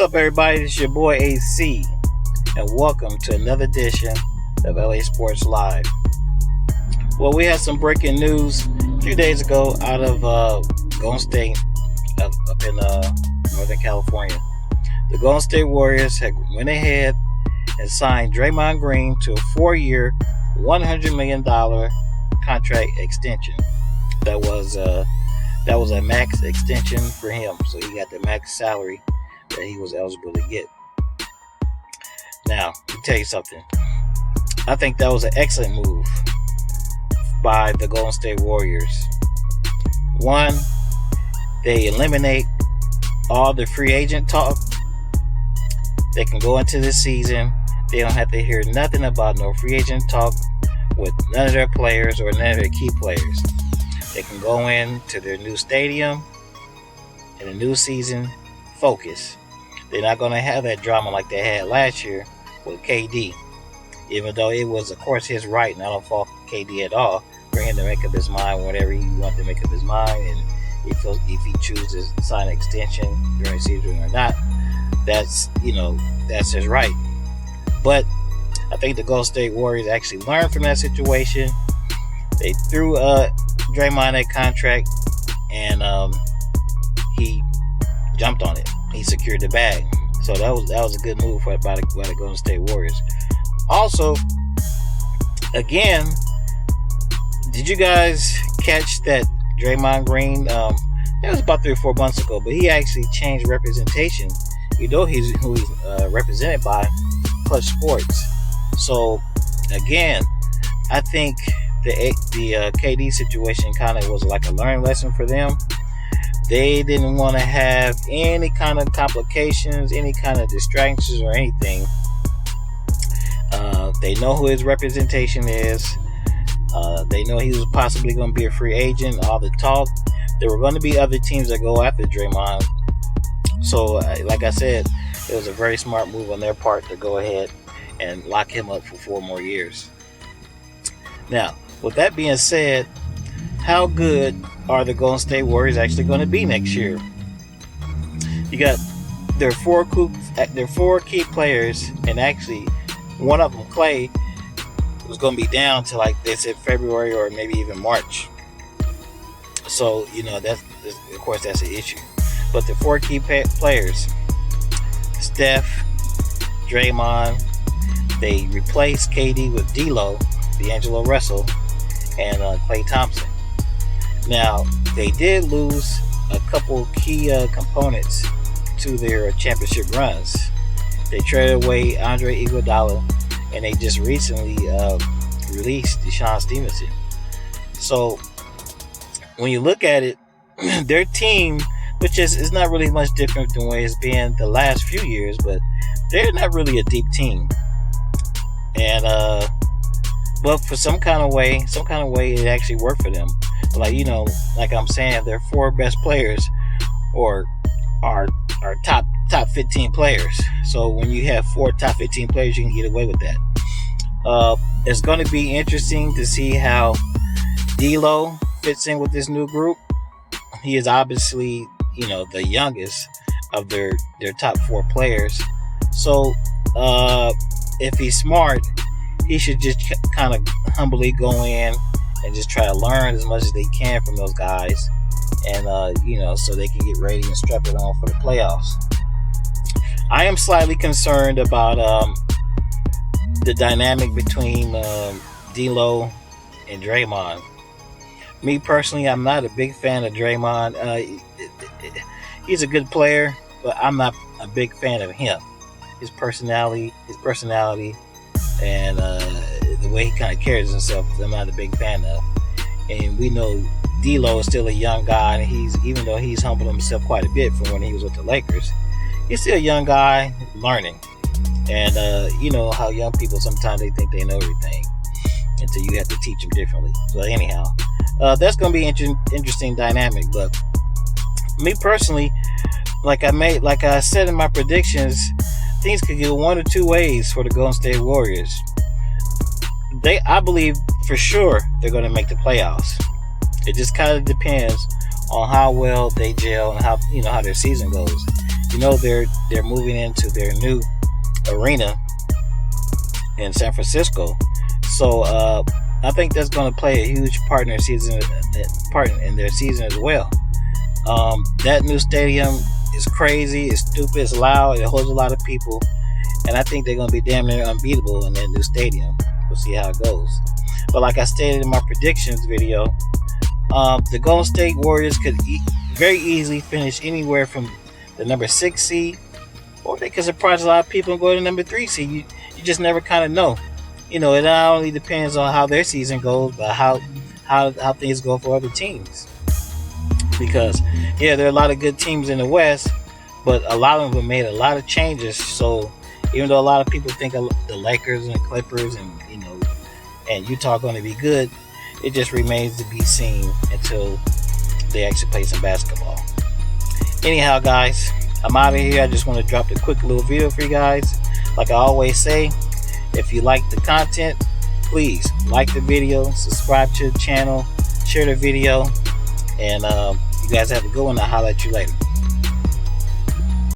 up, everybody? It's your boy AC, and welcome to another edition of LA Sports Live. Well, we had some breaking news a few days ago out of Golden State up in Northern California. The Golden State Warriors had went ahead and signed Draymond Green to a 4-year, $100 million contract extension. That was a max extension for him, so he got the max salary that he was eligible to get. Now, let me tell you something. I think that was an excellent move by the Golden State Warriors. One, they eliminate all the free agent talk. They can go into this season. They don't have to hear nothing about no free agent talk with none of their players or none of their key players. They can go into their new stadium in a new season, focus. They're not going to have that drama like they had last year with KD. Even though it was, of course, his right, and I don't fault KD at all, for him to make up his mind whenever he wants to make up his mind. And if he chooses to sign an extension during the season or not, that's his right. But I think the Golden State Warriors actually learned from that situation. They threw Draymond that contract, and he jumped on it. He secured the bag. So that was a good move by the Golden State Warriors. Also, again, did you guys catch that Draymond Green? It was about 3 or 4 months ago, but he actually changed representation. You know he's represented by Clutch Sports. So again, I think the KD situation kind of was like a learning lesson for them. They didn't want to have any kind of complications, any kind of distractions or anything. They know who his representation is. They know he was possibly going to be a free agent. All the talk. There were going to be other teams that go after Draymond. So, like I said, it was a very smart move on their part to go ahead and lock him up for 4 more years. Now, with that being said, how good are the Golden State Warriors actually going to be next year? You got their four key players, and actually one of them, Clay, was going to be down to, like they said, February or maybe even March. So that's of course that's an issue. But the 4 key players, Steph, Draymond, they replaced KD with D'Lo, D'Angelo Russell, and Klay Thompson. Now, they did lose a couple key components to their championship runs. They traded away Andre Iguodala, and they just recently released Deshaun Stevenson. So, when you look at it, their team, which is not really much different than what it's been the last few years, but they're not really a deep team. And but for some kind of way, it actually worked for them. Like I'm saying, their 4 best players are top 15 players. So when you have 4 top 15 players, you can get away with that. It's going to be interesting to see how D'Lo fits in with this new group. He is obviously, the youngest of their top 4 players. So if he's smart, he should just kind of humbly go in and just try to learn as much as they can from those guys, and so they can get ready and strap it on for the playoffs. I am slightly concerned about the dynamic between D'Lo and Draymond. Me personally, I'm not a big fan of Draymond. He's a good player, but I'm not a big fan of him. His personality, and the way he kind of carries himself, I'm not a big fan of. And we know D'Lo is still a young guy, and even though he's humbled himself quite a bit from when he was with the Lakers, he's still a young guy learning. And you know how young people sometimes they think they know everything until you have to teach them differently. So anyhow, that's going to be interesting dynamic. But me personally, like I said in my predictions, things could go 1 or 2 ways for the Golden State Warriors. I believe for sure they're going to make the playoffs. It just kind of depends on how well they gel and how their season goes. You know they're moving into their new arena in San Francisco. So I think that's going to play a huge part in their season as well. That new stadium is crazy, it's stupid, it's loud, it holds a lot of people, and I think they're going to be damn near unbeatable in that new stadium. We'll see how it goes. But like I stated in my predictions video, the Golden State Warriors could very easily finish anywhere from the number 6 seed, or they could surprise a lot of people and go to the number 3 seed. You just never kind of know. You know, it not only depends on how their season goes, but how things go for other teams. Because yeah, there are a lot of good teams in the West, but a lot of them made a lot of changes. So even though a lot of people think the Lakers and the Clippers and Utah are going to be good, it just remains to be seen until they actually play some basketball. Anyhow, guys, I'm out of here. I just want to drop a quick little video for you guys. Like I always say, if you like the content, please like the video, subscribe to the channel, share the video, and you guys have a good one. I'll holler at you later.